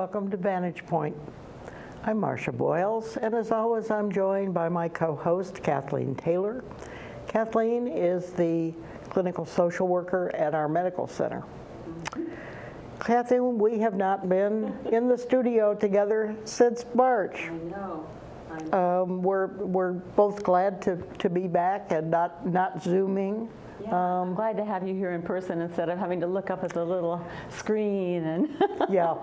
welcome to Vantage Point. I'm Marcia Boyles, and as always, I'm joined by my co-host, Kathleen Taylor. Kathleen is the clinical social worker at our medical center. Kathleen, we have not been in the studio together since March. I know. We're both glad to be back and not Zooming. Yeah, I'm glad to have you here in person instead of having to look up at the little screen and Yeah,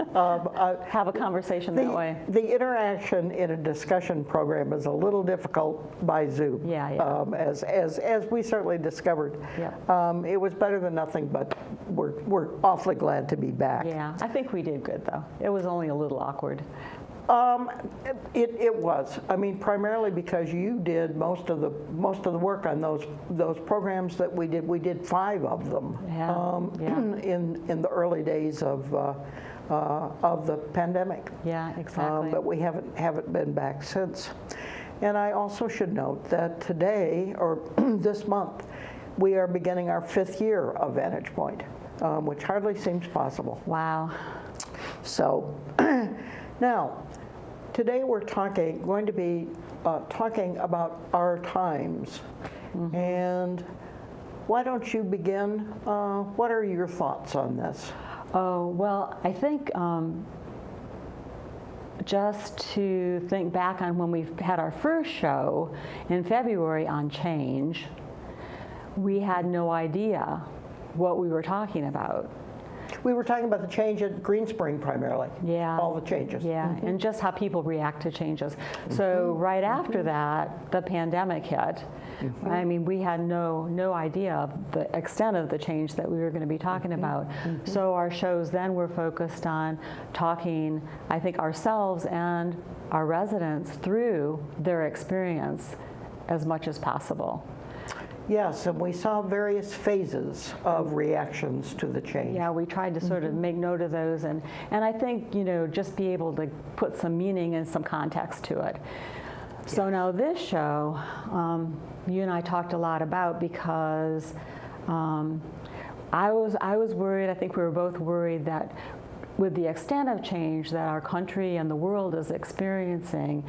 have a conversation that way. The interaction in a discussion program is a little difficult by Zoom. Yeah. As we certainly discovered. Yeah. It was better than nothing, but we're awfully glad to be back. Yeah, I think we did good though. It was only a little awkward. It was. I mean, primarily because you did most of the work on those programs that we did. We did 5 of them. In the early days of the pandemic. Yeah, exactly. But we haven't been back since. And I also should note that today, or this month, we are beginning our 5th year of Vantage Point, which hardly seems possible. Wow. So now. Today we're going to be talking about our times. Mm-hmm. And why don't you begin? What are your thoughts on this? Oh, well, I think just to think back on when we had our first show in February on change, we had no idea what we were talking about. We were talking about the change at Green Spring primarily. Yeah. All the changes. Yeah, mm-hmm. And just how people react to changes. Mm-hmm. So right after that, the pandemic hit. Mm-hmm. I mean, we had no idea of the extent of the change that we were going to be talking mm-hmm. about. Mm-hmm. So our shows then were focused on talking, I think, ourselves and our residents through their experience as much as possible. Yes, and we saw various phases of reactions to the change. Yeah, we tried to sort of make note of those and I think, just be able to put some meaning and some context to it. Yes. So now this show, you and I talked a lot about because I was worried, I think we were both worried that with the extent of change that our country and the world is experiencing,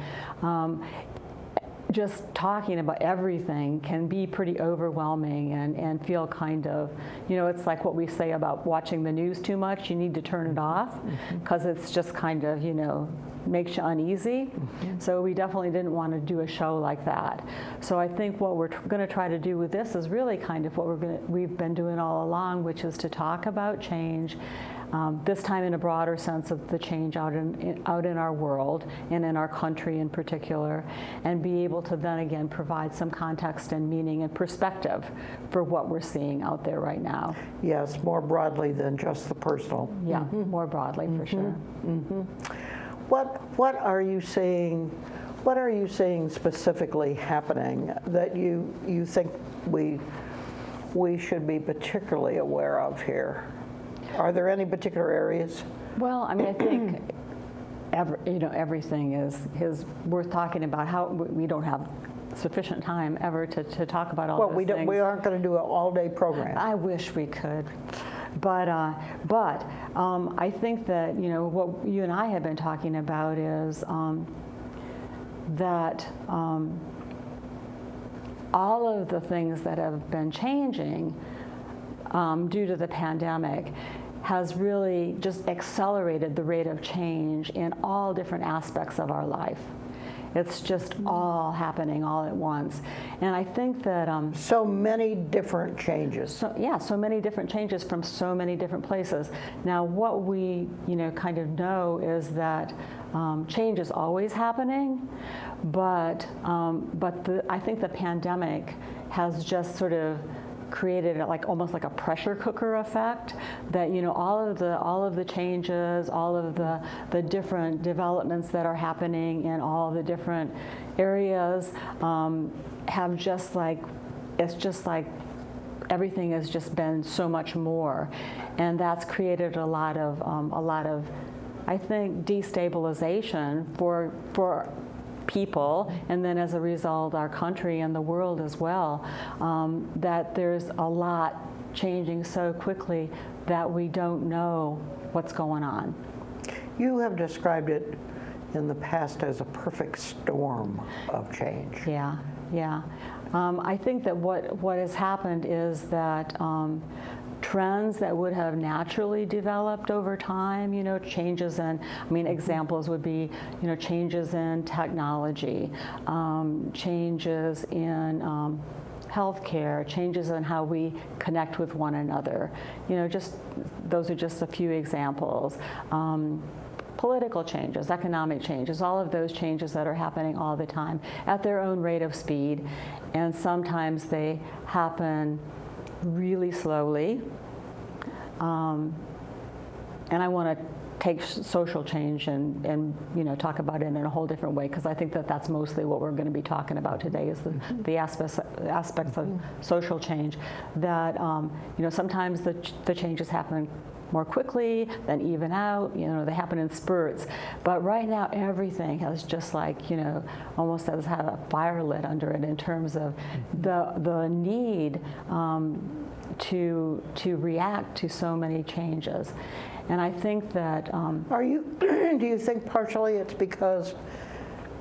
just talking about everything can be pretty overwhelming and feel kind of, it's like what we say about watching the news too much. You need to turn it off because it's just kind of, makes you uneasy. Mm-hmm. So we definitely didn't want to do a show like that. So I think what we're going to try to do with this is really kind of what we've been doing all along, which is to talk about change. This time in a broader sense of the change out in our world and in our country in particular, and be able to then again provide some context and meaning and perspective for what we're seeing out there right now. Yes, more broadly than just the personal. Yeah, mm-hmm. More broadly for sure. Mm-hmm. What are you seeing? What are you seeing specifically happening that you think we should be particularly aware of here? Are there any particular areas? Well, I mean, I think everything is worth talking about. How we don't have sufficient time ever to talk about all those things. Well, we aren't going to do an all-day program. I wish we could, but I think that what you and I have been talking about is that all of the things that have been changing due to the pandemic has really just accelerated the rate of change in all different aspects of our life. It's just all happening all at once. And I think that so many different changes. So many different changes from so many different places. Now what we kind of know is that change is always happening, but I think the pandemic has just sort of created almost like a pressure cooker effect that all of the changes, all of the different developments that are happening in all the different areas have just it's just like everything has just been so much more, and that's created a lot of I think destabilization for people, and then as a result our country and the world as well, that there's a lot changing so quickly that we don't know what's going on. You have described it in the past as a perfect storm of change. Yeah, yeah. I think that what has happened is that trends that would have naturally developed over time, changes in, examples would be, changes in technology, changes in healthcare, changes in how we connect with one another. Those are just a few examples. Political changes, economic changes, all of those changes that are happening all the time at their own rate of speed, and sometimes they happen really slowly. And I want to take social change and talk about it in a whole different way, because I think that that's mostly what we're going to be talking about today is the aspects of social change that sometimes the changes happen more quickly, then even out, they happen in spurts. But right now, everything has just almost has had a fire lit under it in terms of the need to react to so many changes. And I think that... do you think partially it's because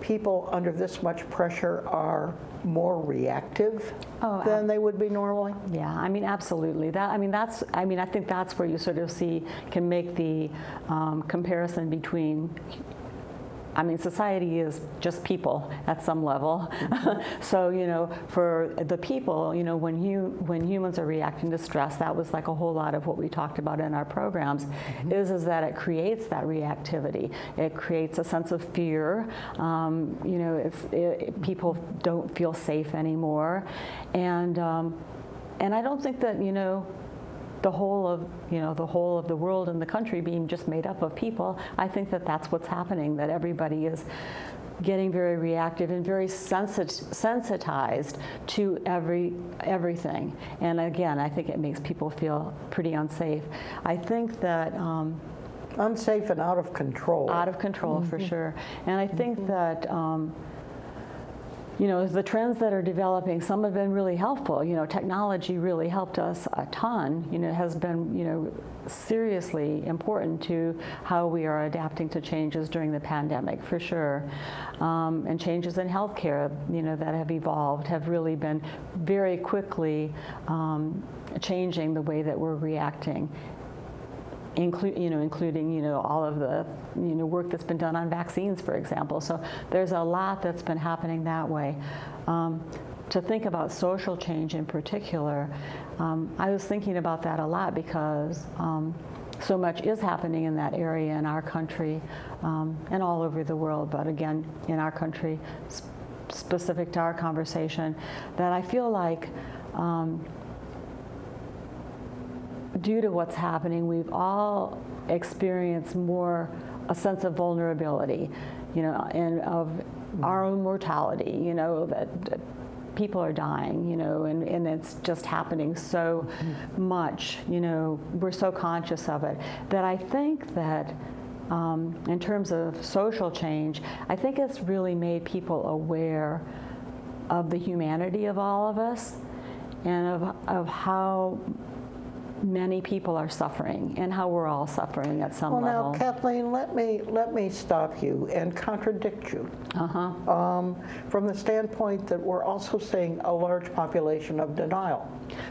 people under this much pressure are more reactive than they would be normally? Yeah, absolutely. I think that's where you sort of can make the comparison between, society is just people at some level. So, for the people, when humans are reacting to stress, that was like a whole lot of what we talked about in our programs, is that it creates that reactivity. It creates a sense of fear. People don't feel safe anymore. And I don't think that, the whole of the world and the country being just made up of people. I think that that's what's happening, that everybody is getting very reactive and very sensitized to everything. And again, I think it makes people feel pretty unsafe. I think that unsafe and out of control. Out of control, for sure. And I think that the trends that are developing, some have been really helpful. Technology really helped us a ton. Has been, seriously important to how we are adapting to changes during the pandemic, for sure. And changes in healthcare, that have evolved have really been very quickly changing the way that we're reacting. Including all of the work that's been done on vaccines, for example. So there's a lot that's been happening that way. To think about social change in particular, I was thinking about that a lot because so much is happening in that area in our country and all over the world, but again, in our country, specific to our conversation, that I feel like due to what's happening, we've all experienced more a sense of vulnerability, and of our own mortality, that people are dying, and it's just happening so much, we're so conscious of it, that I think that in terms of social change, I think it's really made people aware of the humanity of all of us and of how many people are suffering and how we're all suffering at some level. Well, now, Kathleen, let me stop you and contradict you. From the standpoint that we're also seeing a large population of denial.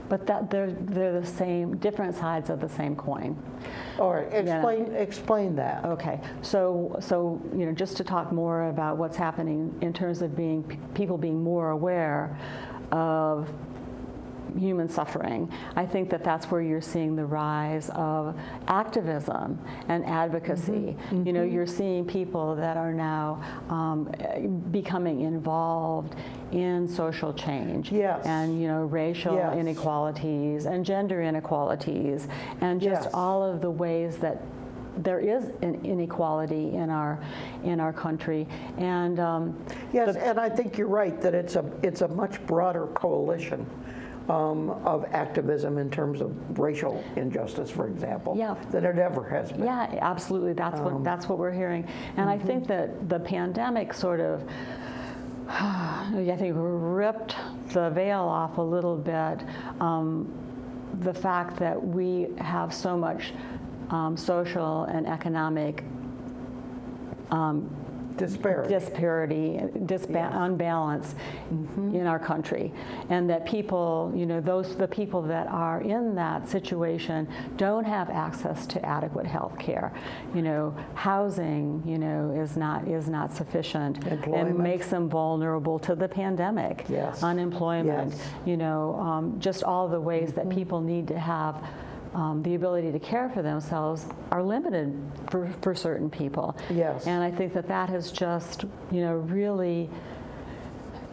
But that they're the same, different sides of the same coin. All right, explain that. Okay, so just to talk more about what's happening in terms of people being more aware of human suffering. I think that that's where you're seeing the rise of activism and advocacy. You're seeing people that are now becoming involved in social change. Yes. And racial inequalities and gender inequalities and just all of the ways that there is an inequality in our country, and yes, and I think you're right that it's a much broader coalition of activism in terms of racial injustice, for example, than it ever has been. Yeah, absolutely. That's what we're hearing, and I think that the pandemic sort of, I think, ripped the veil off a little bit. The fact that we have so much social and economic disparity, unbalance in our country, and that people, the people that are in that situation don't have access to adequate health care. Housing, is not sufficient, and makes them vulnerable to the pandemic. Yes. Unemployment. Yes. Just all the ways that people need to have the ability to care for themselves are limited for certain people. Yes. And I think that has just, really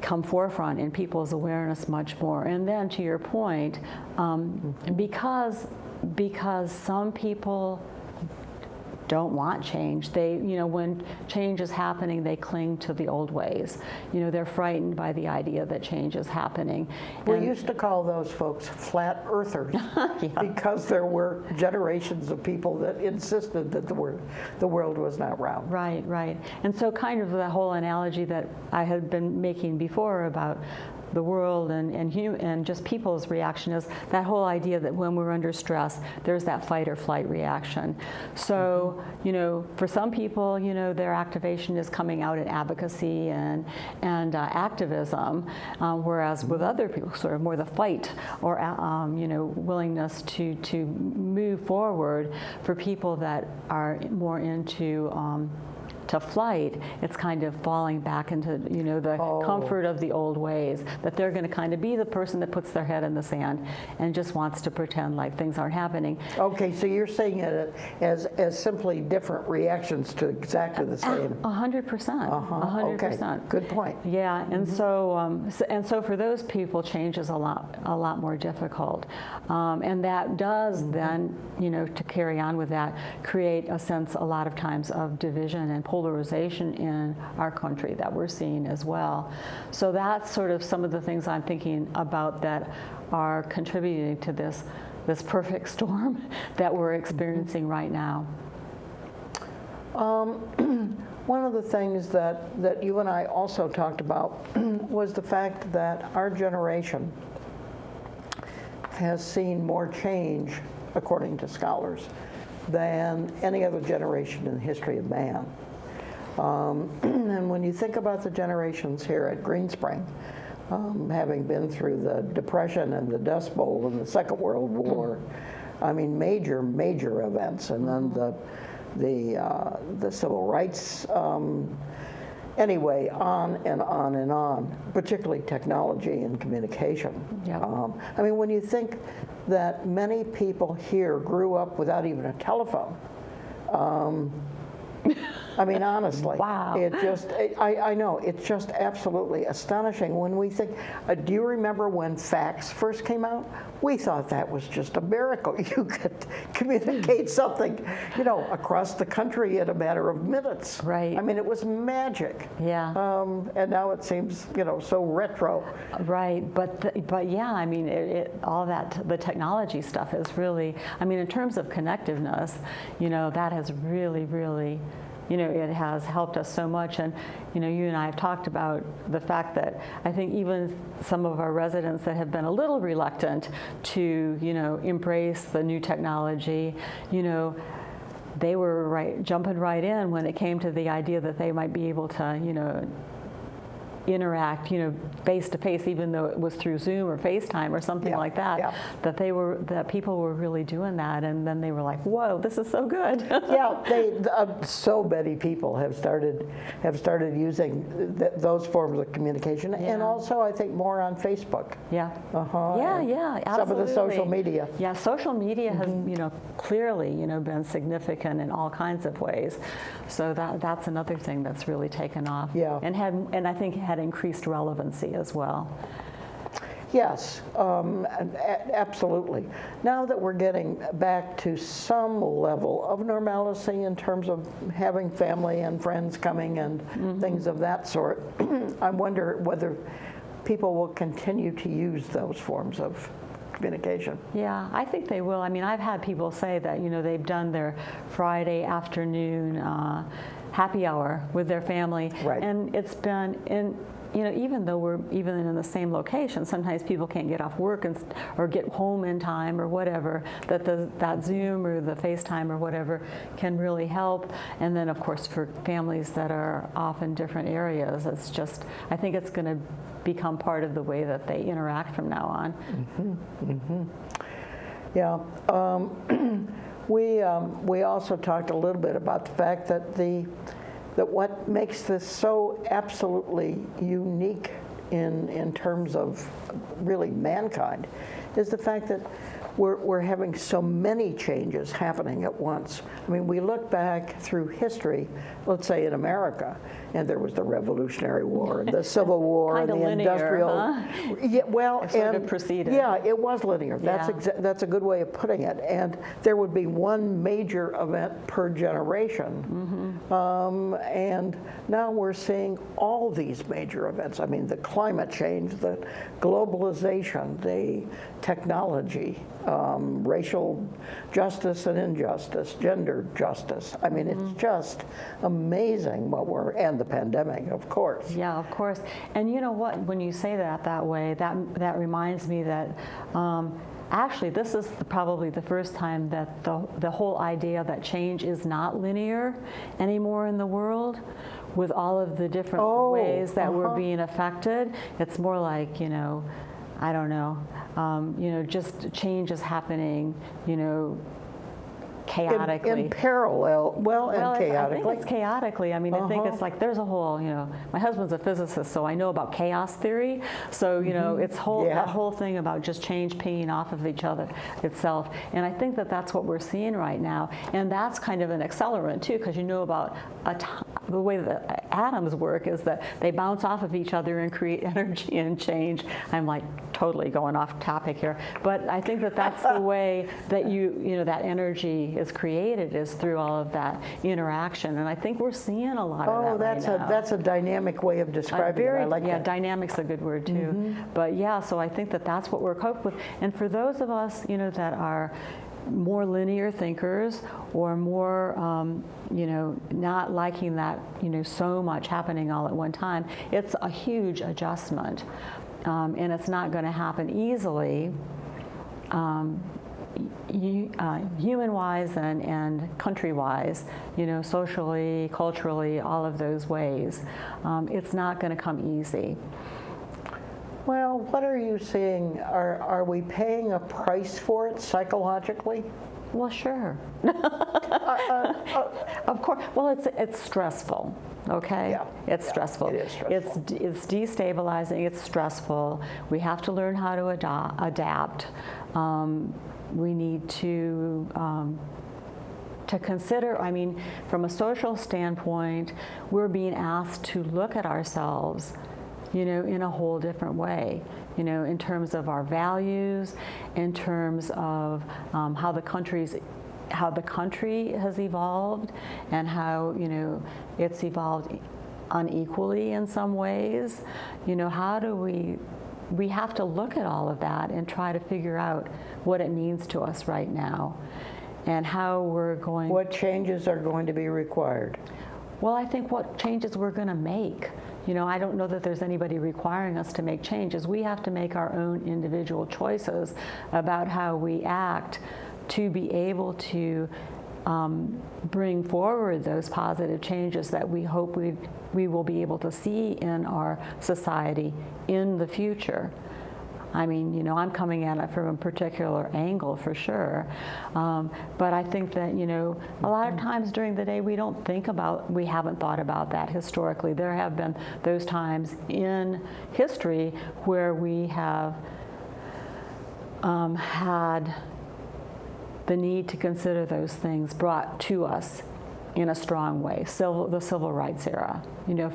come forefront in people's awareness much more. And then to your point, because some people don't want change. They, when change is happening, they cling to the old ways. They're frightened by the idea that change is happening. We used to call those folks flat earthers because there were generations of people that insisted that the world was not round. Right, right. And so kind of the whole analogy that I had been making before about the world and just people's reaction is that whole idea that when we're under stress, there's that fight or flight reaction. So, for some people, their activation is coming out in advocacy and activism, whereas with other people, sort of more the fight or, willingness to move forward. For people that are more into to flight, it's kind of falling back into, the comfort of the old ways, that they're going to kind of be the person that puts their head in the sand and just wants to pretend like things aren't happening. Okay, so you're saying it as simply different reactions to exactly the same. 100%. 100%. Okay, good point. Yeah, and so for those people, change is a lot more difficult, and that does then, to carry on with that, create a sense a lot of times of division and polarization in our country that we're seeing as well. So that's sort of some of the things I'm thinking about that are contributing to this perfect storm that we're experiencing right now. One of the things that you and I also talked about was the fact that our generation has seen more change, according to scholars, than any other generation in the history of man. And when you think about the generations here at Green Spring, having been through the Depression and the Dust Bowl and the Second World War, I mean, major events, and then the civil rights, anyway, on and on and on, particularly technology and communication. Yep. I mean, when you think that many people here grew up without even a telephone, I mean, honestly, wow. I know, it's just absolutely astonishing when we think, do you remember when fax first came out? We thought that was just a miracle. You could communicate something, across the country in a matter of minutes. Right. I mean, it was magic. Yeah. And now it seems, so retro. Right, but yeah, I mean, all that, the technology stuff is really, I mean, in terms of connectiveness, that has really, it has helped us so much. And, you and I have talked about the fact that I think even some of our residents that have been a little reluctant to, embrace the new technology, they were jumping right in when it came to the idea that they might be able to, interact, face to face, even though it was through Zoom or FaceTime or something like that. Yeah. That people were really doing that, and then they were like, "Whoa, this is so good." Yeah, so many people have started using those forms of communication, and also I think more on Facebook. Yeah. Yeah, absolutely. Some of the social media. Yeah, social media has clearly been significant in all kinds of ways. So that's another thing that's really taken off. Yeah. And I think had increased relevancy as well. Yes, absolutely. Now that we're getting back to some level of normalcy in terms of having family and friends coming and things of that sort, I wonder whether people will continue to use those forms of communication. Yeah, I think they will. I mean, I've had people say that, they've done their Friday afternoon happy hour with their family. Right. And it's been even though we're even in the same location, sometimes people can't get off work or get home in time or whatever, that Zoom or the FaceTime or whatever can really help. And then, of course, for families that are off in different areas, it's just, I think it's going to become part of the way that they interact from now on. Mm-hmm. Mm-hmm. Yeah. We also talked a little bit about the fact that that what makes this so absolutely unique in terms of really mankind is the fact that we're having so many changes happening at once. I mean, we look back through history, let's say in America, and there was the Revolutionary War, and the Civil War, and the linear, industrial. Huh? Yeah, well, it sort of proceeded. Yeah, it was linear. That's Yeah. That's a good way of putting it. And there would be one major event per generation, and now we're seeing all these major events. I mean, the climate change, the globalization, the technology, racial justice and injustice, gender justice. I mean, it's just amazing what and the pandemic, of course. Yeah, of course. And you know what, when you say that way, that reminds me that actually this is probably the first time that the whole idea that change is not linear anymore in the world, with all of the different ways that we're being affected. It's more like, I don't know, just change is happening, chaotically. In parallel, and chaotically. I think it's chaotically. I mean, I think it's like there's a whole, my husband's a physicist, so I know about chaos theory. So, it's that whole thing about just change pinging off of each other itself. And I think that that's what we're seeing right now. And that's kind of an accelerant, too, because about the way that atoms work is that they bounce off of each other and create energy and change. I'm like totally going off topic here. But I think that that's the way that that energy is created, is through all of that interaction. And I think we're seeing a lot of that right now. That's a dynamic way of describing it. I like that. Yeah, dynamic's a good word too. But yeah, so I think that that's what we're coping with. And for those of us, that are more linear thinkers or more, not liking that, so much happening all at one time, it's a huge adjustment. And it's not going to happen easily. Human-wise and country-wise, socially, culturally, all of those ways. It's not going to come easy. Well, what are you seeing? Are we paying a price for it psychologically? Well, sure. Of course. Well, it's stressful. Okay? Yeah. It's stressful. It is stressful. It's destabilizing. It's stressful. We have to learn how to adapt. We need to consider, from a social standpoint, we're being asked to look at ourselves, in a whole different way, in terms of our values, in terms of how the country has evolved, and how, it's evolved unequally in some ways. How do we have to look at all of that and try to figure out what it means to us right now, and how we're going. What changes are going to be required? Well, I think what changes we're going to make. I don't know that there's anybody requiring us to make changes. We have to make our own individual choices about how we act to be able to bring forward those positive changes that we hope we will be able to see in our society in the future. I'm coming at it from a particular angle for sure. But I think that, a lot of times during the day we haven't thought about that historically. There have been those times in history where we have had the need to consider those things brought to us in a strong way. The civil rights era,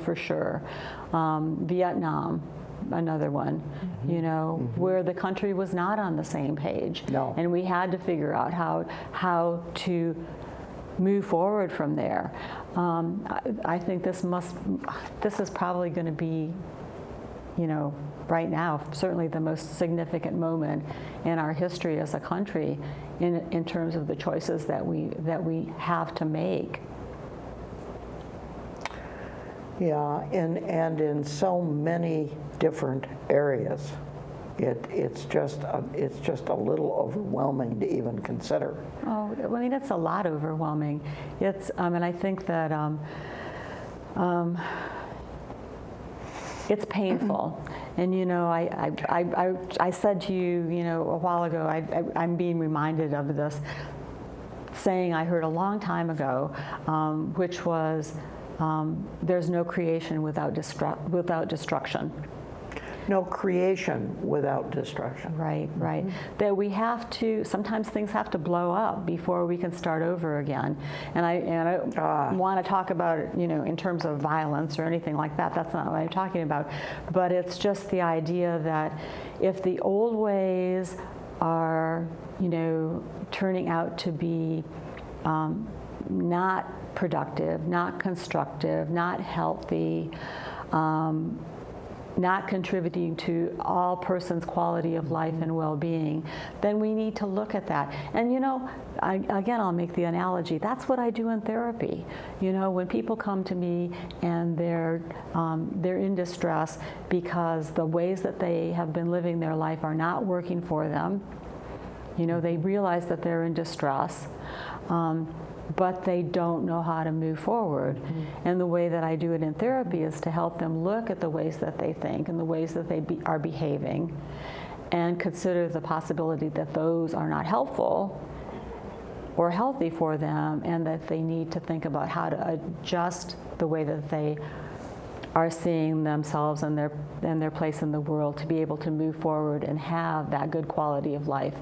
for sure. Vietnam, another one, where the country was not on the same page. No. And we had to figure out how to move forward from there. I think this is probably going to be, right now, certainly the most significant moment in our history as a country in terms of the choices that we have to make. Yeah, and in so many different areas, it's just a little overwhelming to even consider. Oh, I mean, it's a lot overwhelming. It's, and I think that it's painful. And I said to you, a while ago, I'm being reminded of this saying I heard a long time ago, which was, there's no creation without destruction. No creation without destruction. Right, right. That we have to, sometimes things have to blow up before we can start over again. And I don't want to talk about it, in terms of violence or anything like that. That's not what I'm talking about. But it's just the idea that if the old ways are, turning out to be not productive, not constructive, not healthy, not contributing to all persons' quality of life and well-being, then we need to look at that. And again, I'll make the analogy. That's what I do in therapy. When people come to me and they're in distress because the ways that they have been living their life are not working for them. They realize that they're in distress. But they don't know how to move forward. And the way that I do it in therapy is to help them look at the ways that they think and the ways that they are behaving and consider the possibility that those are not helpful or healthy for them, and that they need to think about how to adjust the way that they are seeing themselves and their place in the world to be able to move forward and have that good quality of life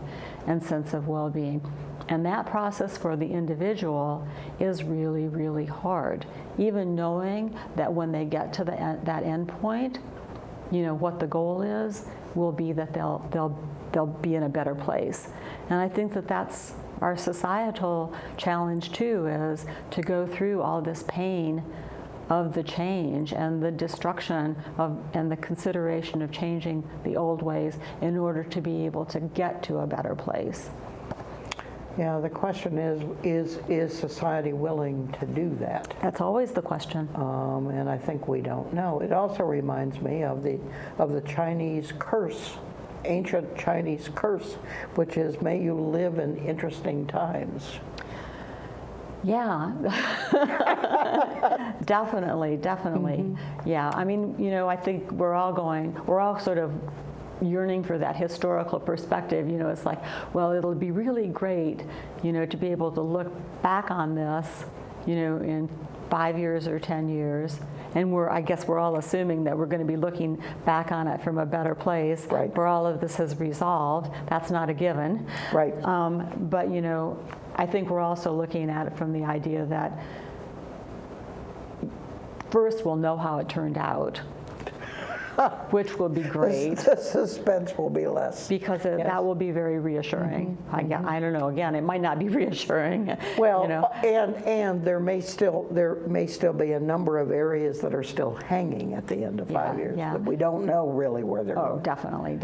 and sense of well-being. And that process for the individual is really, really hard. Even knowing that when they get to that end point, what the goal is will be that they'll be in a better place. And I think that that's our societal challenge too, is to go through all this pain of the change and the destruction and the consideration of changing the old ways in order to be able to get to a better place. Yeah, the question is society willing to do that? That's always the question. And I think we don't know. It also reminds me of the Chinese curse, ancient Chinese curse, which is, may you live in interesting times. Yeah, definitely. Yeah, I mean, I think we're all sort of yearning for that historical perspective. It's like, well, it'll be really great, to be able to look back on this, in 5 years or 10 years. And I guess we're all assuming that we're going to be looking back on it from a better place, right, where all of this has resolved. That's not a given. Right. But, I think we're also looking at it from the idea that first we'll know how it turned out, which will be great. The suspense will be less. Because that will be very reassuring. I don't know, again, it might not be reassuring. Well, and there may still be a number of areas that are still hanging at the end of 5 years that we don't know really where they're going. Oh, definitely.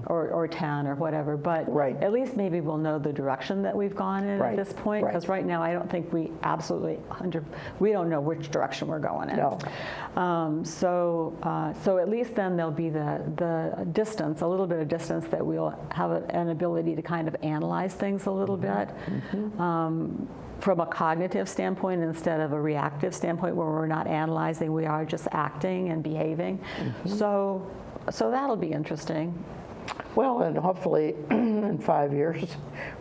Or 10 or whatever. But at least maybe we'll know the direction that we've gone in at this point. Because right now I don't think we we don't know which direction we're going in. No. So at least then there'll be the distance, a little bit of distance, that we'll have an ability to kind of analyze things a little bit from a cognitive standpoint instead of a reactive standpoint where we're not analyzing, we are just acting and behaving. So that'll be interesting. Well, and hopefully in 5 years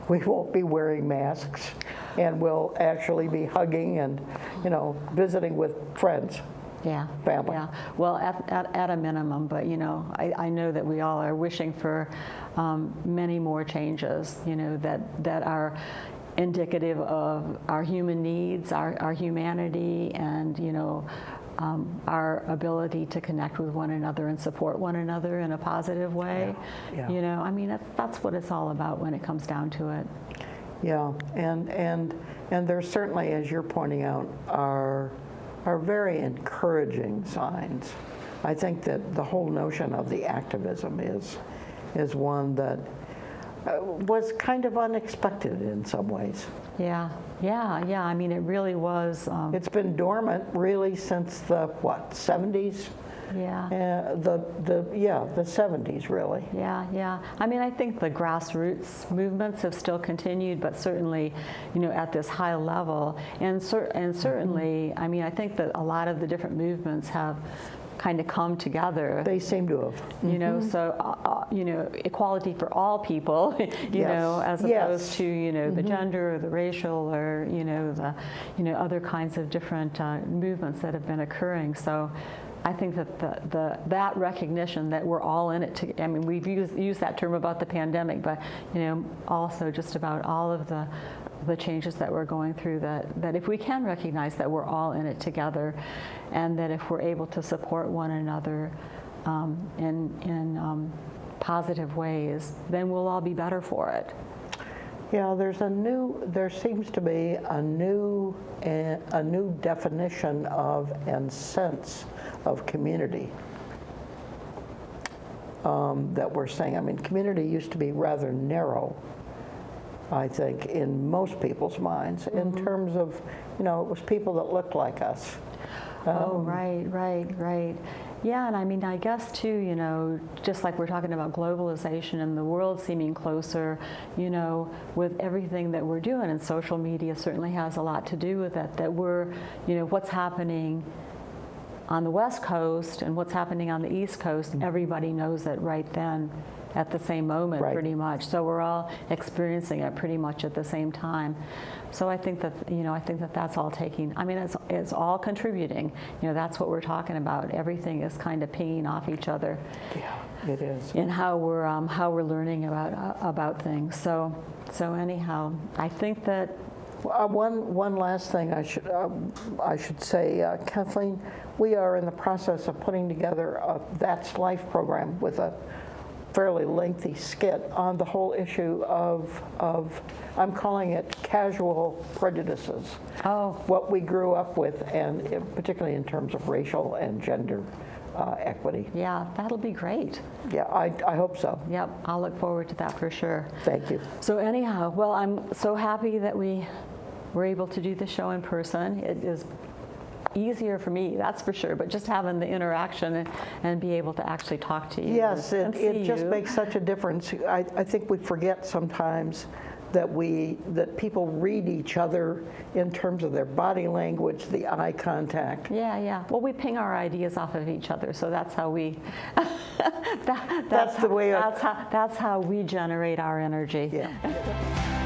we won't be wearing masks and we'll actually be hugging and, visiting with friends. Yeah, family. Yeah. Well, at a minimum, but I know that we all are wishing for many more changes, that are indicative of our human needs, our humanity, and our ability to connect with one another and support one another in a positive way. Yeah. I mean, that's what it's all about when it comes down to it. Yeah, and there's certainly, as you're pointing out, are very encouraging signs. I think that the whole notion of the activism is one that was kind of unexpected in some ways. Yeah. I mean, it really was. It's been dormant really since the, what, 70s? Yeah. The 70s, really. Yeah. I mean, I think the grassroots movements have still continued, but certainly, at this high level. And certainly, I mean, I think that a lot of the different movements have kind of come together. They seem to have. So, equality for all people, as opposed to, the gender or the racial or, the, other kinds of different movements that have been occurring. So I think that that recognition that we're all in it, I mean, we've used that term about the pandemic, but, also just about all of the changes that we're going through, that if we can recognize that we're all in it together, and that if we're able to support one another in positive ways, then we'll all be better for it. Yeah, there seems to be a new definition of and sense of community that we're saying. I mean, community used to be rather narrow, I think, in most people's minds, in terms of, it was people that looked like us. Right. Yeah, and I mean, I guess too, just like we're talking about globalization and the world seeming closer, with everything that we're doing, and social media certainly has a lot to do with it, that we're, what's happening on the West Coast and what's happening on the East Coast, everybody knows it right then at the same moment, right. Pretty much. So we're all experiencing it pretty much at the same time. So I think that, that's all taking, I mean, it's all contributing. That's what we're talking about. Everything is kind of pinging off each other. Yeah, it is. In how we're learning about things. So anyhow, I think that one last thing I should say, Kathleen, we are in the process of putting together a That's Life program with a fairly lengthy skit on the whole issue of I'm calling it casual prejudices. Oh. What we grew up with, and particularly in terms of racial and gender equity. Yeah, that'll be great. Yeah, I hope so. Yep, I'll look forward to that for sure. Thank you. So anyhow, well, I'm so happy that we were able to do the show in person. It is easier for me, that's for sure, but just having the interaction and be able to actually talk to you. Yes, it just you. makes such a difference. I think we forget sometimes that people read each other in terms of their body language, the eye contact. Yeah. Well, we ping our ideas off of each other, so that's how we. That's how we generate our energy. Yeah.